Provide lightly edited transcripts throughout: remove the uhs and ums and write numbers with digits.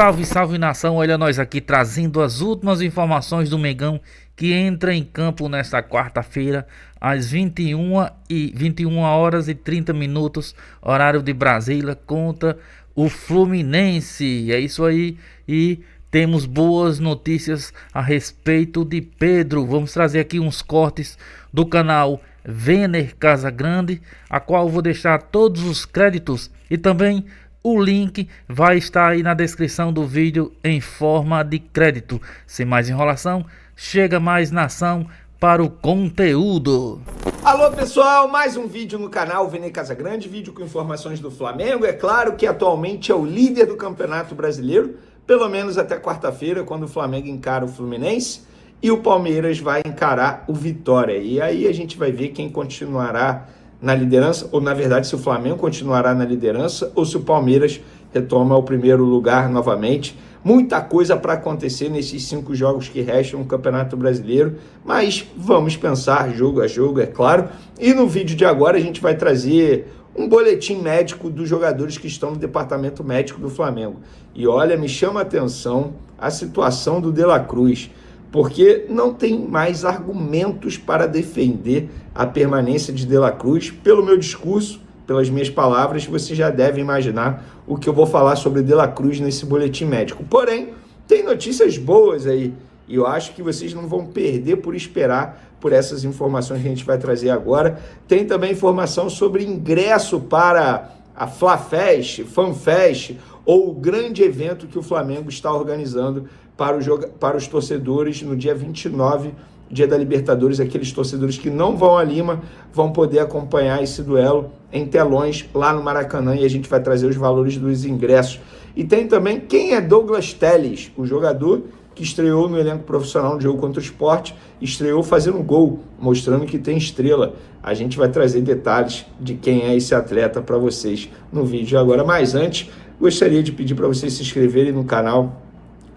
Salve, salve nação, olha nós aqui trazendo as últimas informações do Mengão que entra em campo nesta quarta-feira às 21 horas e 30 minutos, horário de Brasília, contra o Fluminense. É isso aí, e temos boas notícias a respeito de Pedro. Vamos trazer aqui uns cortes do canal Vêner Casagrande, a qual eu vou deixar todos os créditos e também o link vai estar aí na descrição do vídeo em forma de crédito. Sem mais enrolação, chega mais nação para o conteúdo. Alô pessoal, mais um vídeo no canal Vêner Casagrande, vídeo com informações do Flamengo. É claro que atualmente é o líder do Campeonato Brasileiro, pelo menos até quarta-feira, quando o Flamengo encara o Fluminense e o Palmeiras vai encarar o Vitória. E aí a gente vai ver quem continuará na liderança, ou na verdade se o Flamengo continuará na liderança ou se o Palmeiras retoma o primeiro lugar novamente. Muita coisa para acontecer nesses 5 jogos que restam no Campeonato Brasileiro, mas vamos pensar jogo a jogo, é claro. E no vídeo de agora a gente vai trazer um boletim médico dos jogadores que estão no departamento médico do Flamengo. E olha, me chama a atenção a situação do De La Cruz, porque não tem mais argumentos para defender a permanência de De La Cruz. Pelo meu discurso, pelas minhas palavras, você já deve imaginar o que eu vou falar sobre De La Cruz nesse boletim médico. Porém, tem notícias boas aí, e eu acho que vocês não vão perder por esperar por essas informações que a gente vai trazer agora. Tem também informação sobre ingresso para a FlaFest, FanFest, ou o grande evento que o Flamengo está organizando para os torcedores no dia 29, dia da Libertadores. Aqueles torcedores que não vão a Lima vão poder acompanhar esse duelo em telões lá no Maracanã, e a gente vai trazer os valores dos ingressos. E tem também quem é Douglas Telles, o jogador que estreou no elenco profissional no jogo contra o Sport, estreou fazendo um gol, mostrando que tem estrela. A gente vai trazer detalhes de quem é esse atleta para vocês no vídeo agora. Mas antes, gostaria de pedir para vocês se inscreverem no canal,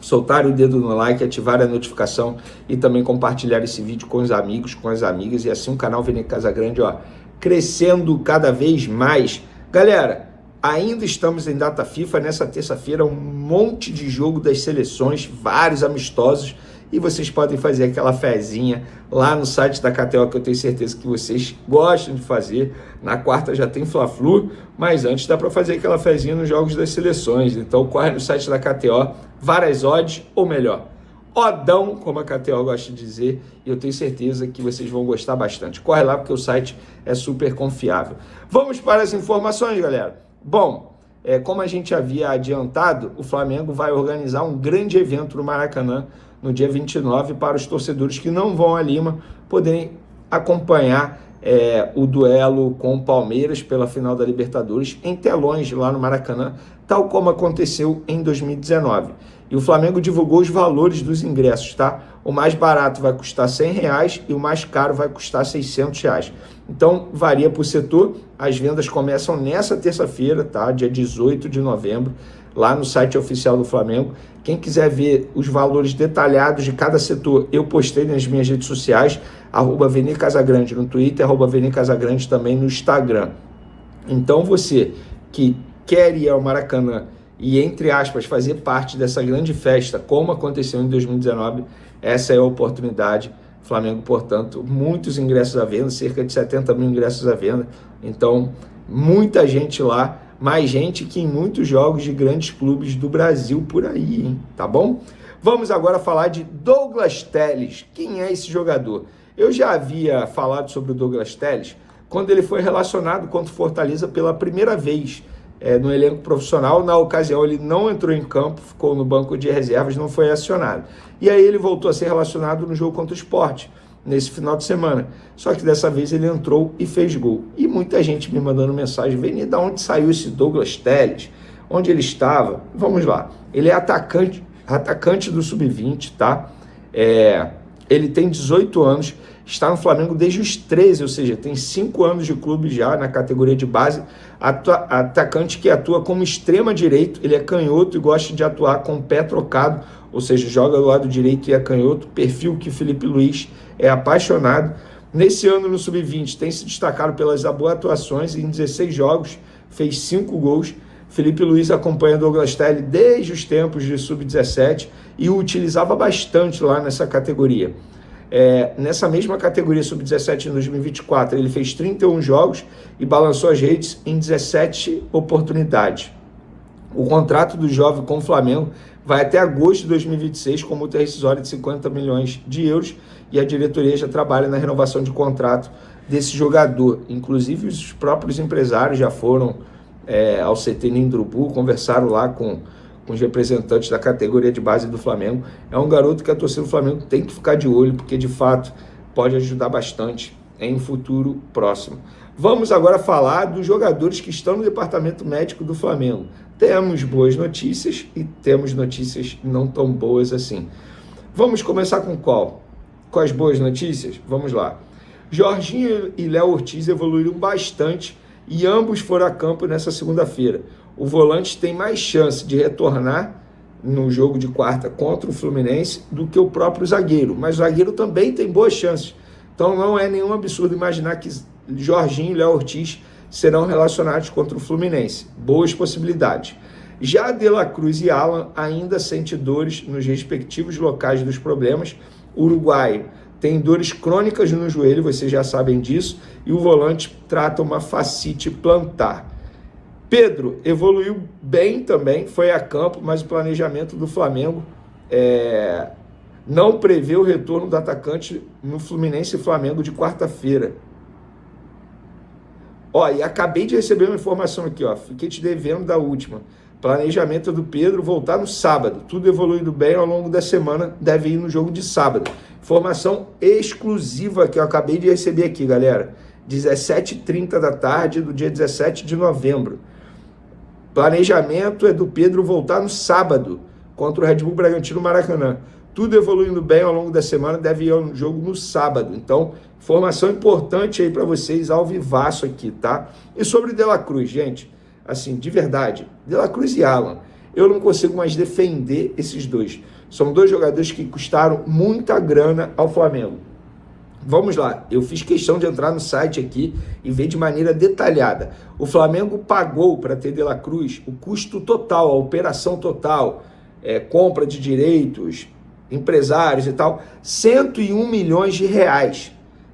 soltar o dedo no like, ativar a notificação e também compartilhar esse vídeo com os amigos, com as amigas, e assim o canal Vêner Casagrande, ó, crescendo cada vez mais. Galera, ainda estamos em data FIFA, nessa terça-feira um monte de jogo das seleções, vários amistosos, e vocês podem fazer aquela fezinha lá no site da KTO, que eu tenho certeza que vocês gostam de fazer. Na quarta já tem Fla-Flu, mas antes dá para fazer aquela fezinha nos jogos das seleções. Então corre no site da KTO, várias odds, ou melhor, odão, como a KTO gosta de dizer, e eu tenho certeza que vocês vão gostar bastante. Corre lá porque o site é super confiável. Vamos para as informações, galera. Bom, como a gente havia adiantado, o Flamengo vai organizar um grande evento no Maracanã no dia 29 para os torcedores que não vão a Lima poderem acompanhar o duelo com o Palmeiras pela final da Libertadores em telões lá no Maracanã, tal como aconteceu em 2019. E o Flamengo divulgou os valores dos ingressos, tá? O mais barato vai custar R$100 e o mais caro vai custar R$600. Então, varia por setor. As vendas começam nessa terça-feira, tá? Dia 18 de novembro, lá no site oficial do Flamengo. Quem quiser ver os valores detalhados de cada setor, eu postei nas minhas redes sociais, @Vêner Casagrande no Twitter, @Vêner Casagrande também no Instagram. Então, você que quer ir ao Maracanã e, entre aspas, fazer parte dessa grande festa, como aconteceu em 2019, essa é a oportunidade. Flamengo, portanto, muitos ingressos à venda, cerca de 70 mil ingressos à venda. Então, muita gente lá, mais gente que em muitos jogos de grandes clubes do Brasil por aí, hein? Tá bom? Vamos agora falar de Douglas Telles. Quem é esse jogador? Eu já havia falado sobre o Douglas Telles quando ele foi relacionado contra o Fortaleza pela primeira vez no elenco profissional. Na ocasião ele não entrou em campo, ficou no banco de reservas, não foi acionado. E aí ele voltou a ser relacionado no jogo contra o Sport, nesse final de semana. Só que dessa vez ele entrou e fez gol. E muita gente me mandando mensagem: Vêner, de onde saiu esse Douglas Telles? Onde ele estava? Vamos lá. Ele é atacante do Sub-20, tá? Ele tem 18 anos, está no Flamengo desde os 13, ou seja, tem 5 anos de clube já na categoria de base. Atacante que atua como extrema direito, ele é canhoto e gosta de atuar com o pé trocado, ou seja, joga do lado direito e é canhoto, perfil que Felipe Luiz é apaixonado. Nesse ano no Sub-20 tem se destacado pelas boas atuações, em 16 jogos fez 5 gols, Felipe Luiz acompanha Douglas Telly desde os tempos de sub-17 e o utilizava bastante lá nessa categoria. Nessa mesma categoria sub-17 em 2024, ele fez 31 jogos e balançou as redes em 17 oportunidades. O contrato do jovem com o Flamengo vai até agosto de 2026 com multa rescisória de 50 milhões de euros e a diretoria já trabalha na renovação de contrato desse jogador. Inclusive os próprios empresários já foram ao CT Nindrubu, conversaram lá com os representantes da categoria de base do Flamengo. É um garoto que a torcida do Flamengo tem que ficar de olho, porque de fato pode ajudar bastante em futuro próximo. Vamos agora falar dos jogadores que estão no departamento médico do Flamengo. Temos boas notícias e temos notícias não tão boas assim. Vamos começar com qual? Com as boas notícias? Vamos lá. Jorginho e Léo Ortiz evoluíram bastante e ambos foram a campo nessa segunda-feira. O volante tem mais chance de retornar no jogo de quarta contra o Fluminense do que o próprio zagueiro, mas o zagueiro também tem boas chances. Então não é nenhum absurdo imaginar que Jorginho e Léo Ortiz serão relacionados contra o Fluminense. Boas possibilidades. Já De La Cruz e Alan ainda sentem dores nos respectivos locais dos problemas. O uruguaio tem dores crônicas no joelho, vocês já sabem disso, e o volante trata uma fascite plantar. Pedro evoluiu bem também, foi a campo, mas o planejamento do Flamengo não prevê o retorno do atacante no Fluminense e Flamengo de quarta-feira. E acabei de receber uma informação aqui, fiquei te devendo da última. Planejamento do Pedro voltar no sábado. Tudo evoluindo bem ao longo da semana, deve ir no jogo de sábado. Informação exclusiva que eu acabei de receber aqui, galera. 17h30 da tarde do dia 17 de novembro. Planejamento é do Pedro voltar no sábado contra o Red Bull Bragantino Maracanã. Tudo evoluindo bem ao longo da semana, deve ir ao jogo no sábado. Então, informação importante aí para vocês, ao vivaço aqui, tá? E sobre De La Cruz, gente, assim, de verdade, De La Cruz e Alan, eu não consigo mais defender esses dois. São dois jogadores que custaram muita grana ao Flamengo. Vamos lá, eu fiz questão de entrar no site aqui e ver de maneira detalhada. O Flamengo pagou para ter De La Cruz o custo total, a operação total, compra de direitos, empresários e tal, 101 milhões de reais.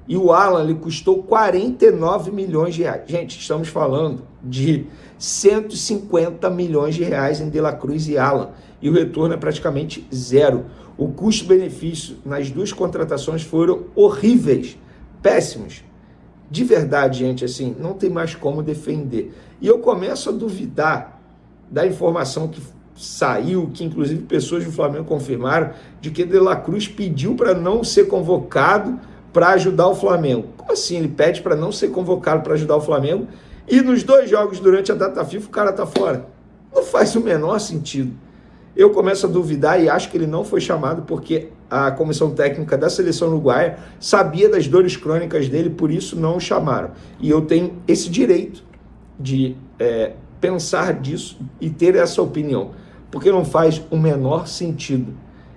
E o Alan lhe custou 49 milhões de reais. Gente, estamos falando de 150 milhões de reais em De La Cruz e Alan. E o retorno é praticamente zero. O custo-benefício nas duas contratações foram horríveis, péssimos. De verdade, gente, assim, não tem mais como defender. E eu começo a duvidar da informação que saiu, que inclusive pessoas do Flamengo confirmaram, de que De La Cruz pediu para não ser convocado para ajudar o Flamengo. Como assim? Ele pede para não ser convocado para ajudar o Flamengo e nos dois jogos durante a data FIFA o cara tá fora. Não faz o menor sentido. Eu começo a duvidar e acho que ele não foi chamado porque a comissão técnica da seleção uruguaia sabia das dores crônicas dele, por isso não o chamaram. E eu tenho esse direito de pensar disso e ter essa opinião, porque não faz o menor sentido.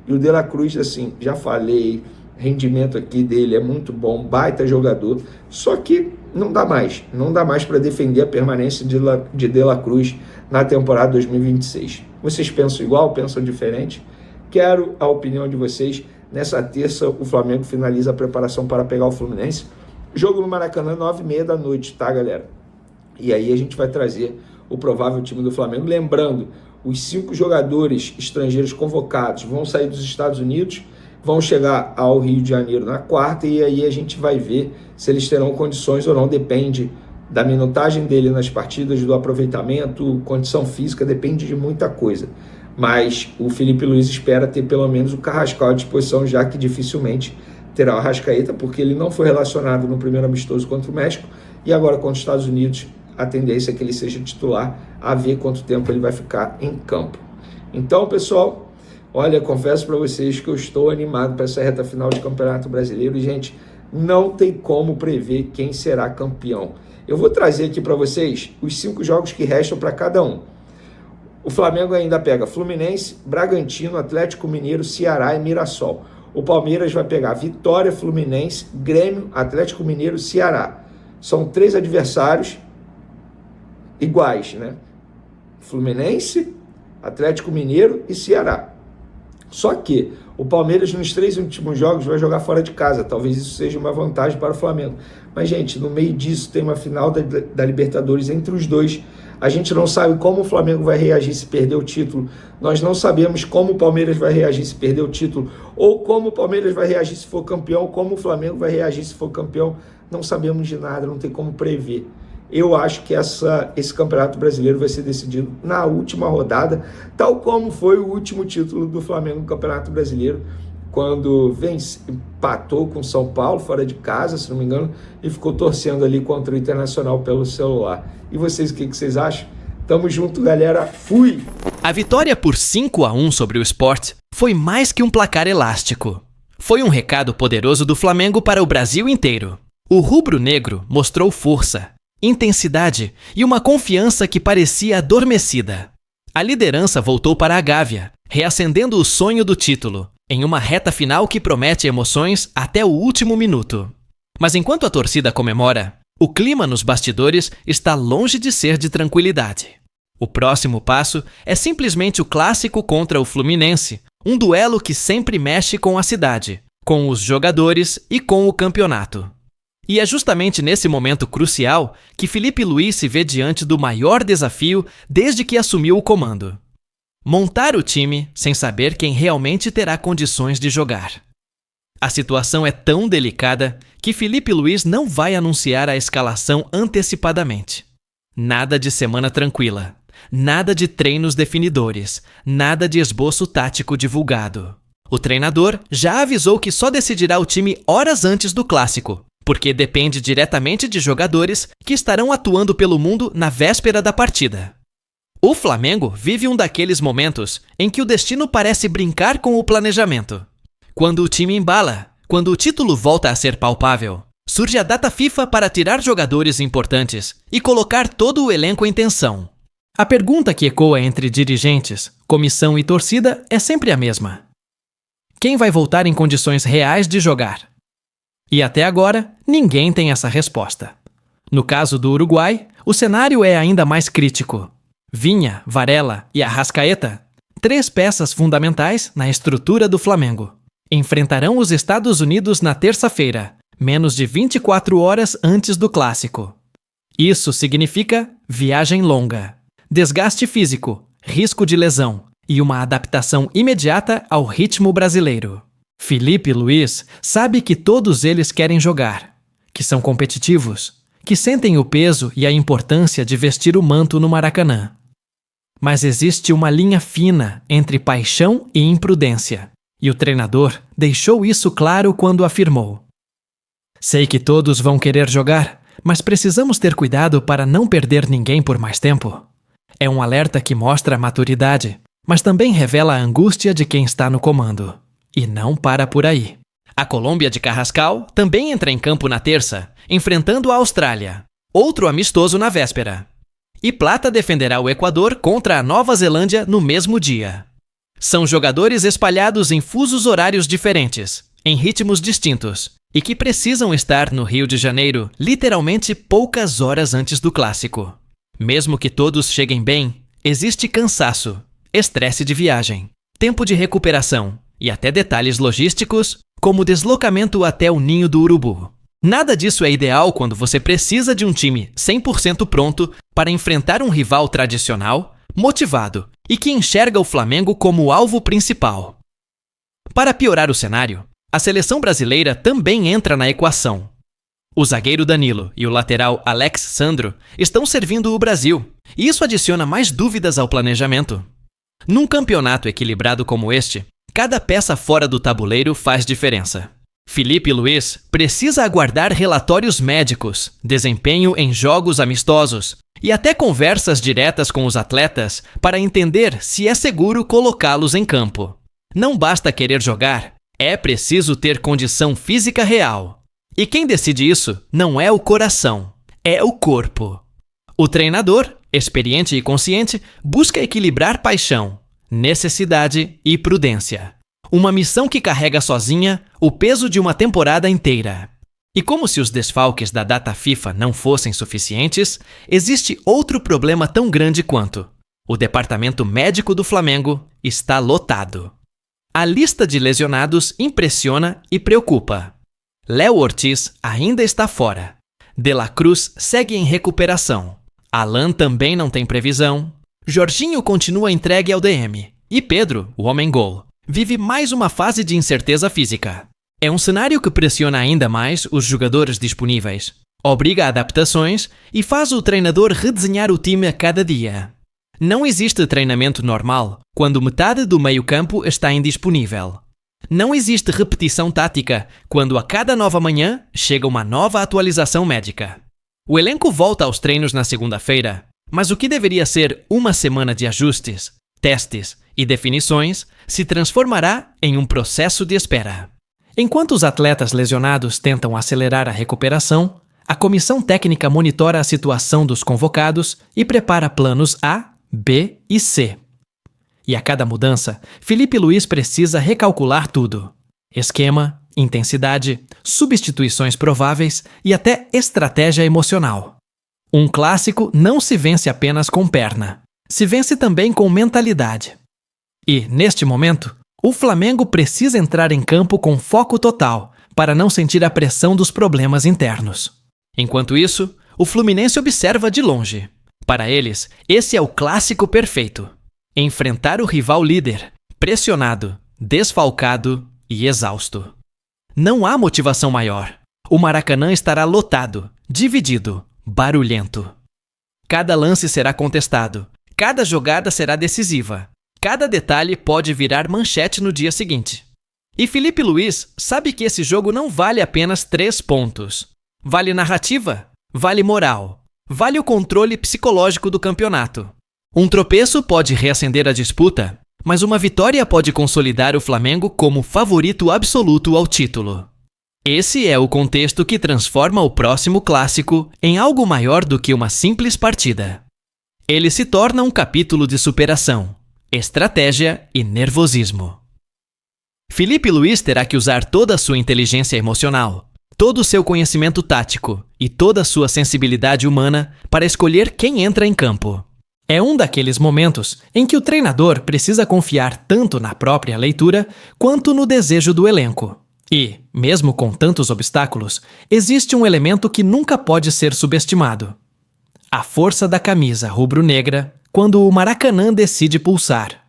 E o De La Cruz, assim, já falei, rendimento aqui dele é muito bom, baita jogador, só que não dá mais para defender a permanência de De La Cruz na temporada 2026. Vocês pensam igual, pensam diferente? Quero a opinião de vocês. Nessa terça o Flamengo finaliza a preparação para pegar o Fluminense, jogo no Maracanã, 9h30 da noite, tá, galera? E aí a gente vai trazer o provável time do Flamengo, lembrando, os 5 jogadores estrangeiros convocados vão sair dos Estados Unidos, vão chegar ao Rio de Janeiro na quarta, e aí a gente vai ver se eles terão condições ou não, depende da minutagem dele nas partidas, do aproveitamento, condição física, depende de muita coisa. Mas o Felipe Luiz espera ter pelo menos o Carrascal à disposição, já que dificilmente terá o Arrascaeta, porque ele não foi relacionado no primeiro amistoso contra o México, e agora contra os Estados Unidos, a tendência é que ele seja titular, a ver quanto tempo ele vai ficar em campo. Então, pessoal, olha, confesso para vocês que eu estou animado para essa reta final de Campeonato Brasileiro. E, gente, não tem como prever quem será campeão. Eu vou trazer aqui para vocês os 5 jogos que restam para cada um. O Flamengo ainda pega Fluminense, Bragantino, Atlético Mineiro, Ceará e Mirassol. O Palmeiras vai pegar Vitória, Fluminense, Grêmio, Atlético Mineiro, Ceará. São 3 adversários iguais, né? Fluminense, Atlético Mineiro e Ceará. Só que o Palmeiras nos 3 últimos jogos vai jogar fora de casa. Talvez isso seja uma vantagem para o Flamengo. Mas, gente, no meio disso tem uma final da Libertadores entre os dois. A gente não sabe como o Flamengo vai reagir se perder o título. Nós não sabemos como o Palmeiras vai reagir se perder o título. Ou como o Palmeiras vai reagir se for campeão. Como o Flamengo vai reagir se for campeão. Não sabemos de nada, não tem como prever. Eu acho que esse Campeonato Brasileiro vai ser decidido na última rodada, tal como foi o último título do Flamengo no Campeonato Brasileiro, quando empatou com São Paulo, fora de casa, se não me engano, e ficou torcendo ali contra o Internacional pelo celular. E vocês, o que vocês acham? Tamo junto, galera. Fui! A vitória por 5-1 sobre o Sport foi mais que um placar elástico. Foi um recado poderoso do Flamengo para o Brasil inteiro. O rubro-negro mostrou força, intensidade e uma confiança que parecia adormecida. A liderança voltou para a Gávea, reacendendo o sonho do título, em uma reta final que promete emoções até o último minuto. Mas enquanto a torcida comemora, o clima nos bastidores está longe de ser de tranquilidade. O próximo passo é simplesmente o clássico contra o Fluminense, um duelo que sempre mexe com a cidade, com os jogadores e com o campeonato. E é justamente nesse momento crucial que Filipe Luís se vê diante do maior desafio desde que assumiu o comando: montar o time sem saber quem realmente terá condições de jogar. A situação é tão delicada que Filipe Luís não vai anunciar a escalação antecipadamente. Nada de semana tranquila, nada de treinos definidores, nada de esboço tático divulgado. O treinador já avisou que só decidirá o time horas antes do clássico, porque depende diretamente de jogadores que estarão atuando pelo mundo na véspera da partida. O Flamengo vive um daqueles momentos em que o destino parece brincar com o planejamento. Quando o time embala, quando o título volta a ser palpável, surge a data FIFA para tirar jogadores importantes e colocar todo o elenco em tensão. A pergunta que ecoa entre dirigentes, comissão e torcida é sempre a mesma: quem vai voltar em condições reais de jogar? E até agora, ninguém tem essa resposta. No caso do Uruguai, o cenário é ainda mais crítico. Vinha, Varela e Arrascaeta, 3 peças fundamentais na estrutura do Flamengo, enfrentarão os Estados Unidos na terça-feira, menos de 24 horas antes do clássico. Isso significa viagem longa, desgaste físico, risco de lesão e uma adaptação imediata ao ritmo brasileiro. Filipe Luís sabe que todos eles querem jogar, que são competitivos, que sentem o peso e a importância de vestir o manto no Maracanã. Mas existe uma linha fina entre paixão e imprudência, e o treinador deixou isso claro quando afirmou: sei que todos vão querer jogar, mas precisamos ter cuidado para não perder ninguém por mais tempo. É um alerta que mostra a maturidade, mas também revela a angústia de quem está no comando. E não para por aí. A Colômbia de Carrascal também entra em campo na terça, enfrentando a Austrália, outro amistoso na véspera. E Plata defenderá o Equador contra a Nova Zelândia no mesmo dia. São jogadores espalhados em fusos horários diferentes, em ritmos distintos, e que precisam estar no Rio de Janeiro literalmente poucas horas antes do clássico. Mesmo que todos cheguem bem, existe cansaço, estresse de viagem, tempo de recuperação e até detalhes logísticos, como o deslocamento até o Ninho do Urubu. Nada disso é ideal quando você precisa de um time 100% pronto para enfrentar um rival tradicional, motivado e que enxerga o Flamengo como o alvo principal. Para piorar o cenário, a seleção brasileira também entra na equação. O zagueiro Danilo e o lateral Alex Sandro estão servindo o Brasil, e isso adiciona mais dúvidas ao planejamento. Num campeonato equilibrado como este, cada peça fora do tabuleiro faz diferença. Filipe Luís precisa aguardar relatórios médicos, desempenho em jogos amistosos e até conversas diretas com os atletas para entender se é seguro colocá-los em campo. Não basta querer jogar, é preciso ter condição física real. E quem decide isso não é o coração, é o corpo. O treinador, experiente e consciente, busca equilibrar paixão, necessidade e prudência. Uma missão que carrega sozinha o peso de uma temporada inteira. E como se os desfalques da data FIFA não fossem suficientes, existe outro problema tão grande quanto: O departamento médico do Flamengo está lotado. A lista de lesionados impressiona e preocupa. Léo Ortiz ainda está fora. De La Cruz segue em recuperação. Alan também não tem previsão. Jorginho continua entregue ao DM. E Pedro, o homem-gol, vive mais uma fase de incerteza física. É um cenário que pressiona ainda mais os jogadores disponíveis, obriga a adaptações e faz o treinador redesenhar o time a cada dia. Não existe treinamento normal quando metade do meio-campo está indisponível. Não existe repetição tática quando a cada nova manhã chega uma nova atualização médica. O elenco volta aos treinos na segunda-feira, mas o que deveria ser uma semana de ajustes, testes e definições se transformará em um processo de espera. Enquanto os atletas lesionados tentam acelerar a recuperação, a comissão técnica monitora a situação dos convocados e prepara planos A, B e C. E a cada mudança, Felipe Luís precisa recalcular tudo: esquema, intensidade, substituições prováveis e até estratégia emocional. Um clássico não se vence apenas com perna, se vence também com mentalidade. E, neste momento, o Flamengo precisa entrar em campo com foco total para não sentir a pressão dos problemas internos. Enquanto isso, o Fluminense observa de longe. Para eles, esse é o clássico perfeito. Enfrentar o rival líder, pressionado, desfalcado e exausto. Não há motivação maior. O Maracanã estará lotado, dividido, barulhento. Cada lance será contestado, cada jogada será decisiva, cada detalhe pode virar manchete no dia seguinte. E Felipe Luís sabe que esse jogo não vale apenas 3 pontos. Vale narrativa, vale moral, vale o controle psicológico do campeonato. Um tropeço pode reacender a disputa, mas uma vitória pode consolidar o Flamengo como favorito absoluto ao título. Esse é o contexto que transforma o próximo clássico em algo maior do que uma simples partida. Ele se torna um capítulo de superação, estratégia e nervosismo. Felipe Luís terá que usar toda a sua inteligência emocional, todo o seu conhecimento tático e toda a sua sensibilidade humana para escolher quem entra em campo. É um daqueles momentos em que o treinador precisa confiar tanto na própria leitura quanto no desejo do elenco. E, mesmo com tantos obstáculos, existe um elemento que nunca pode ser subestimado: a força da camisa rubro-negra quando o Maracanã decide pulsar.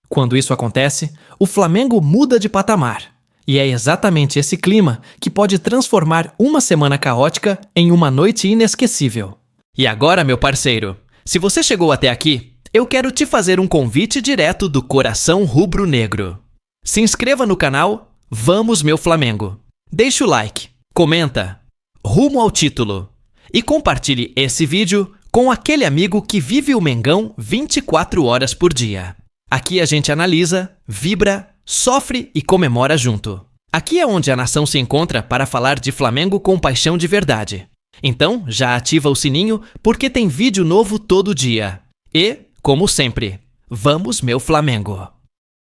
Quando isso acontece, o Flamengo muda de patamar. E é exatamente esse clima que pode transformar uma semana caótica em uma noite inesquecível. E agora, meu parceiro, se você chegou até aqui, eu quero te fazer um convite direto do coração rubro-negro. Se inscreva no canal Vamos Meu Flamengo. Deixe o like, comenta, rumo ao título. E compartilhe esse vídeo com aquele amigo que vive o Mengão 24 horas por dia. Aqui a gente analisa, vibra, sofre e comemora junto. Aqui é onde a nação se encontra para falar de Flamengo com paixão de verdade. Então, já ativa o sininho porque tem vídeo novo todo dia. E, como sempre, vamos meu Flamengo!